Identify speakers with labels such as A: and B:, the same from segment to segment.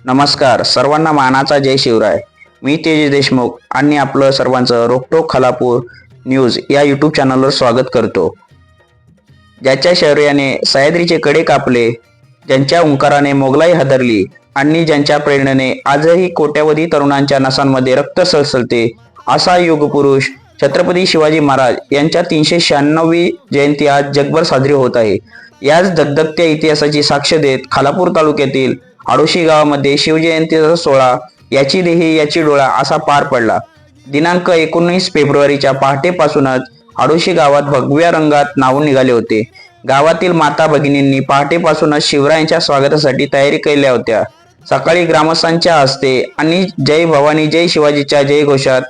A: नमस्कार सर्वांना मानाचा जय शिवराय. मी तेज देशमुख आणि आपलं सर्वांचं रोकटोक खालापूर न्यूज या यूट्यूब चॅनलवर स्वागत करतो. ज्याच्या शौर्याने सह्याद्रीचे कडे कापले, ज्यांच्या ओंकाराने मोगलाई हादरली आणि ज्यांच्या प्रेरणेने आजही कोट्यावधी तरुणांच्या नसांमध्ये रक्त सळसळते, असा युगपुरुष छत्रपती शिवाजी महाराज यांच्या 396वी जयंती आज जगभर साजरी होत आहे. याच धगधगत्या इतिहासाची साक्ष देत खालापूर तालुक्यातील आडोशी गावामध्ये शिवजयंतीचा सोहळा याची देही याची डोळा असा पार पडला. दिनांक 19 फेब्रुवारीच्या पहाटेपासूनच आडोशी गावात भगव्या रंगात नावून निघाले होते. गावातील माता भगिनींनी पहाटेपासूनच शिवरायांच्या स्वागतासाठी तयारी केल्या होत्या. सकाळी ग्रामस्थांच्या हस्ते आणि जय भवानी जय शिवाजीच्या जयघोषात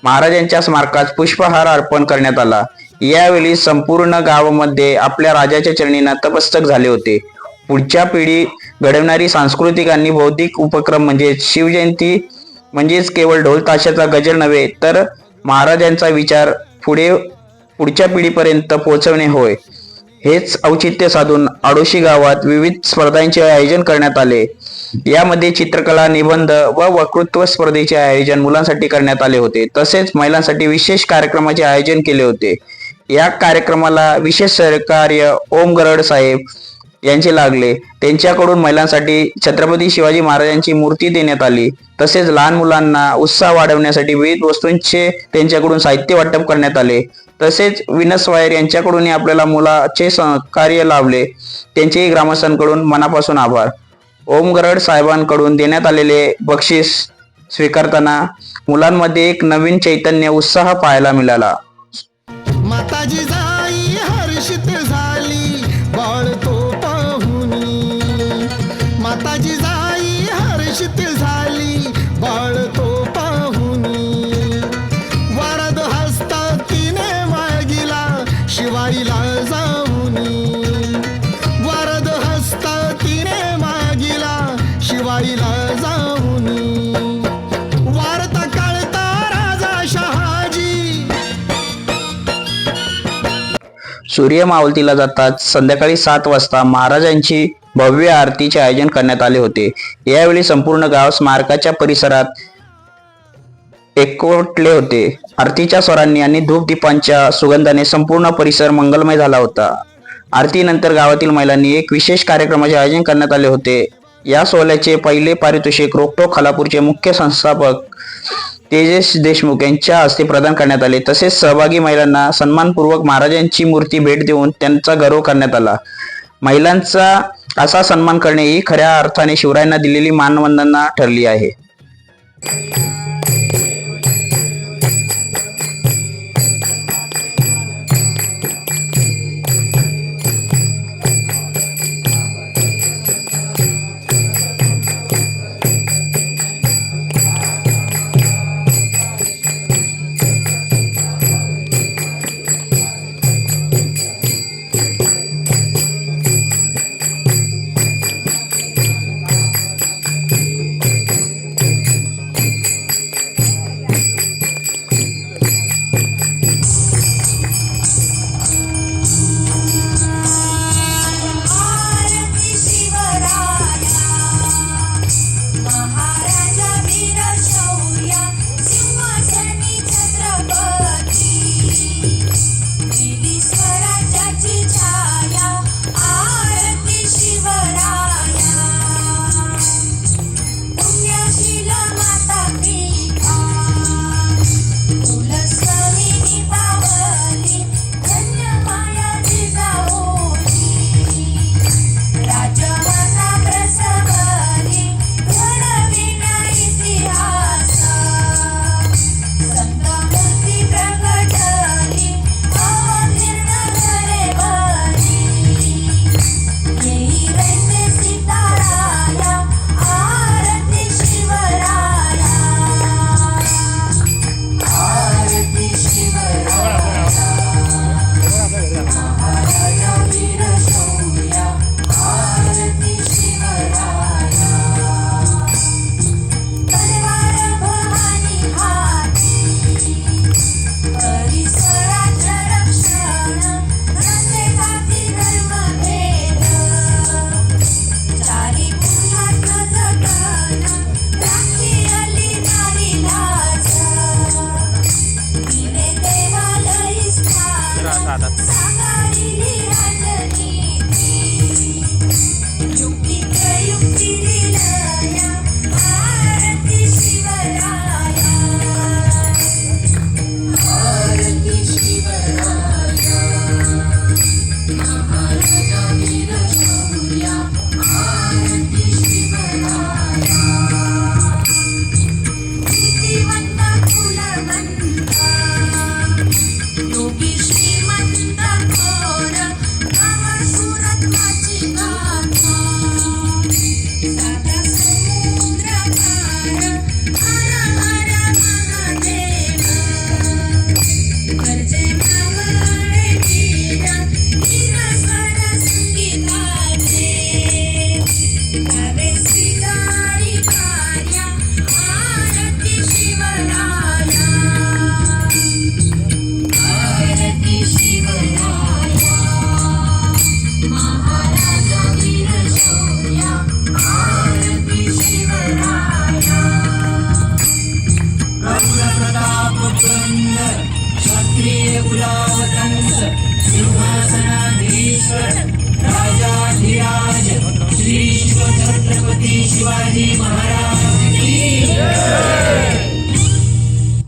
A: महाराजांच्या स्मारकास पुष्पहार अर्पण करण्यात आला. यावेळी संपूर्ण गावामध्ये आपल्या राजाच्या चरणी नतमस्तक झाले होते. पुढच्या पिढी घडवणारी सांस्कृतिक आणि बौद्धिक उपक्रम म्हणजे शिवजयंती म्हणजेच केवळ ढोल ताशाचा गजर नव्हे, तर महाराजांचा विचार पुढच्या पिढीपर्यंत पोहोचवणे होय. हेच औचित्य साधून आडोशी गावात विविध स्पर्धांचे आयोजन करण्यात आले. यामध्ये चित्रकला, निबंध व वक्तृत्व स्पर्धेचे आयोजन मुलांसाठी करण्यात आले होते. तसेच महिलांसाठी विशेष कार्यक्रमाचे आयोजन केले होते. या कार्यक्रमाला विशेष सहकार्य ओम गरड साहेब यांचे लागले. त्यांच्याकडून महिलांसाठी छत्रपती शिवाजी महाराजांची मूर्ती देण्यात आली. तसेच लहान मुलांना उत्साह वाढवण्यासाठी विविध वस्तूंचे त्यांच्याकडून साहित्य वाटप करण्यात आले. तसेच विनस वायर यांच्याकडून आपल्याला मुलाचे सहकार्य लाभले. त्यांचेही ग्रामस्थांकडून मनापासून आभार. ओम गरड साहेबांकडून देण्यात आलेले बक्षीस स्वीकारताना मुलांमध्ये एक नवीन चैतन्य उत्साह पाहायला मिळाला.
B: माताजी जाई हर्षित झाली बाळ तो पाहुनी, माताजी जाई हर्षित झाली बाळ तो पाहुनी, वरद हस्त तिने मागिला शिवाईला जाऊनी, वरद हस्त तिने मागिला शिवाईला जाऊनी, वार्ता कळता राजा शहाजी.
A: सूर्य मावळतीला जाताच संध्याकाळी 7 वाजता महाराजांची भव्य आरतीचे आयोजन करण्यात आले होते. यावेळी संपूर्ण गाव स्मारकाच्या परिसरात एकवटले होते. आरतीच्या स्वरांनी आणि धूपदीपांच्या सुगंधाने संपूर्ण परिसर मंगलमय झाला होता. आरतीनंतर गावातील महिलांनी एक विशेष कार्यक्रमाचे आयोजन करण्यात आले होते. या सोहळ्याचे पहिले पारितोषिक रोकटोक खालापूरचे मुख्य संस्थापक तेजस देशमुख यांच्या हस्ते प्रदान करण्यात आले. तसेच सहभागी महिलांना सन्मानपूर्वक महाराजांची मूर्ती भेट देऊन त्यांचा गौरव करण्यात आला. महिलांचा असा सन्मान करणे ही खऱ्या अर्थाने शिवरायांना दिलेली मानवंदना ठरली आहे.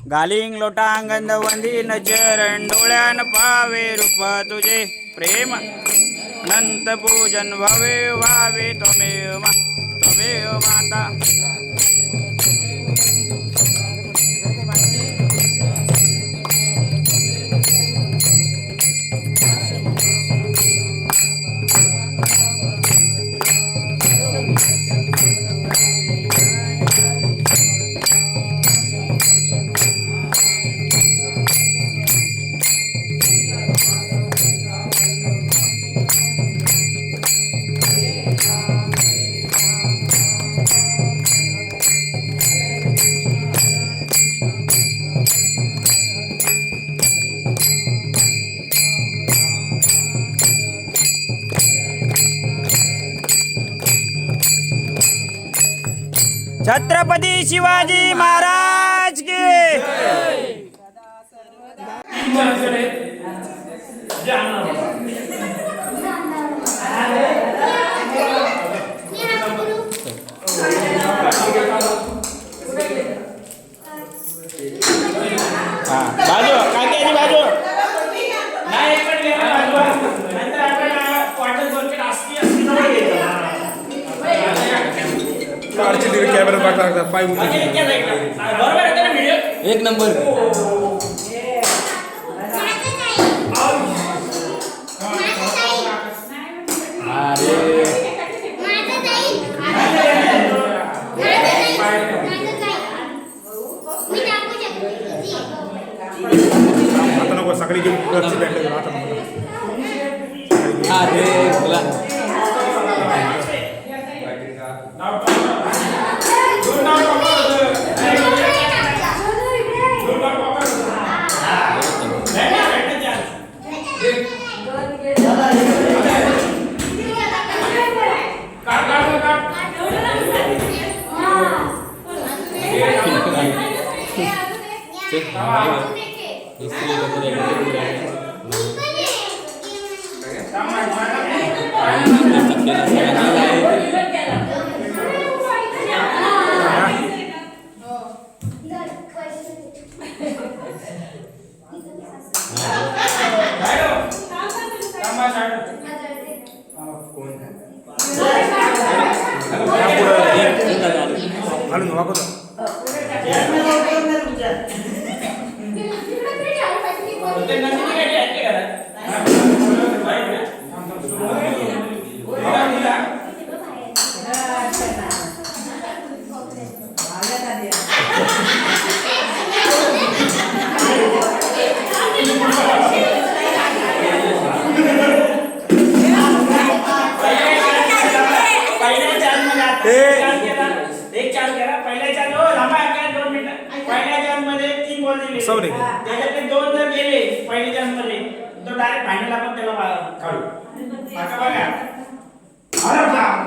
C: घालिंग लोटांगण वंदीन चरण डोळ्यान पावे रूप तुझे प्रेम अनंत पूजन भवे व्हावे त्वमेव माता छत्रपती शिवाजी महाराज की बाजू काक्याची बाजू नाही पण नंतर आपण वाटत बोलतो असती असती जवळ घ्यायचं
D: कॅमेरा पाय
C: बरोबर आहे ना व्हिडिओ
D: एक नंबर
B: आता नको सकाळी घेऊन घरची बॅट आता घालून वापरतो
C: एक चाल करा पहिल्या चाल हो लांबा काय 2 मिनिटं पहिल्या चाल मध्ये 3 बॉल दिले
B: सॉरी
C: त्याच्यातले 2 जर गेले पहिल्या चाल मध्ये तो डायरेक्ट फायनल आपण त्याला काढू आता बघा अरे बाप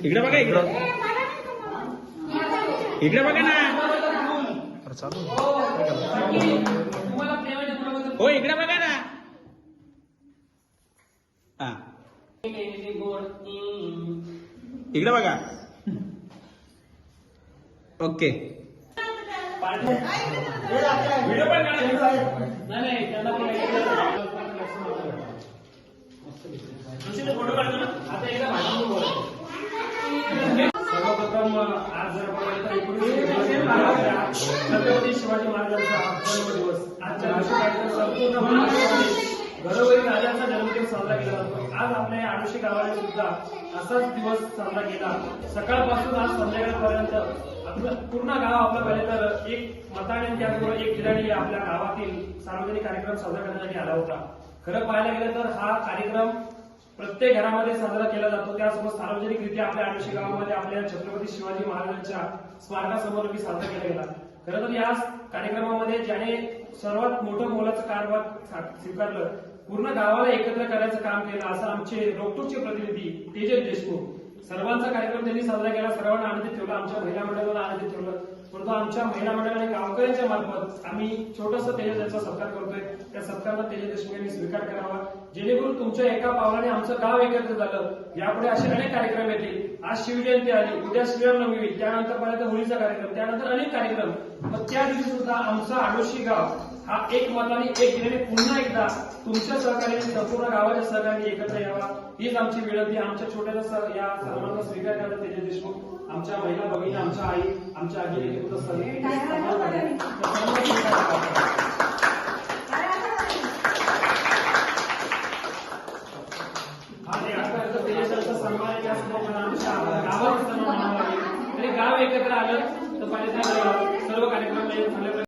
C: इकडे बघा इकडे बघा ना हो इकडे बघा ना हा इकडे बघा ओके व्हिडिओ पण फोटो काढतो ना आता एकदा सर्वप्रथम आज जर छत्रपती शिवाजी महाराजांचा जन्मदिवस आजच्या दिवशी संपूर्ण घरोघरी राजांचा जन्मदिन साजरा केला जातो. आज आपल्या या आडोशी गावाने सुद्धा असाच दिवस साजरा केला. सकाळपासून आज संध्याकाळपर्यंत आपलं पूर्ण गाव आपलं पाहिजे तर एक मताने त्याचबरोबर एक ठिकाणी आपल्या गावातील सार्वजनिक कार्यक्रम साजरा करण्यासाठी आला होता. खरं पाहायला गेलं तर हा कार्यक्रम प्रत्येक घरामध्ये साजरा केला जातो. त्यासोबत सार्वजनिकरित्या आपल्या आडोशी गावामध्ये आपल्या छत्रपती शिवाजी महाराजांच्या स्मारकासमोर साजरा केला गेला. खरं तर या कार्यक्रमामध्ये ज्याने सर्वात मोठं मोलाचं कारभार स्वीकारलं, पूर्ण गावाला एकत्र करायचं काम केलं, असं आमचे रोकटोकचे प्रतिनिधी तेजस देशमुख. सर्वांचा कार्यक्रम त्यांनी साजरा केला, सर्वांना आनंदित ठेवला, आमच्या महिला मंडळाला आनंदित ठेवलं. परंतु आमच्या महिला मंडळाने गावकऱ्यांच्या मार्फत आम्ही छोटंसं तेजस यांचा सत्कार करतोय. त्या सत्कारला तेजस देशमुख यांनी स्वीकार करावा, जेणेकरून तुमच्या एका पावलाने आमचं गाव एकत्र झालं. यापुढे असे अनेक कार्यक्रम येतील. आज शिवजयंती आली, उद्या श्रीरामनवमी होईल, त्यानंतर पर्यंत होळीचा कार्यक्रम, त्यानंतर अनेक कार्यक्रम. मग त्या दिवशी सुद्धा आमचा आडोशी गाव हा एक मताने एक दिल्याने पुन्हा एकदा तुमच्या सहकार्याने संपूर्ण गावाच्या सहकार्याने एकत्र यावा, हीच आमची विनंती. आमच्या छोट्याचा या सर्वांचा स्वीकार करतात तेजस देशमुख, आमच्या महिला भगिनी, आमच्या आई, आमच्या आजी,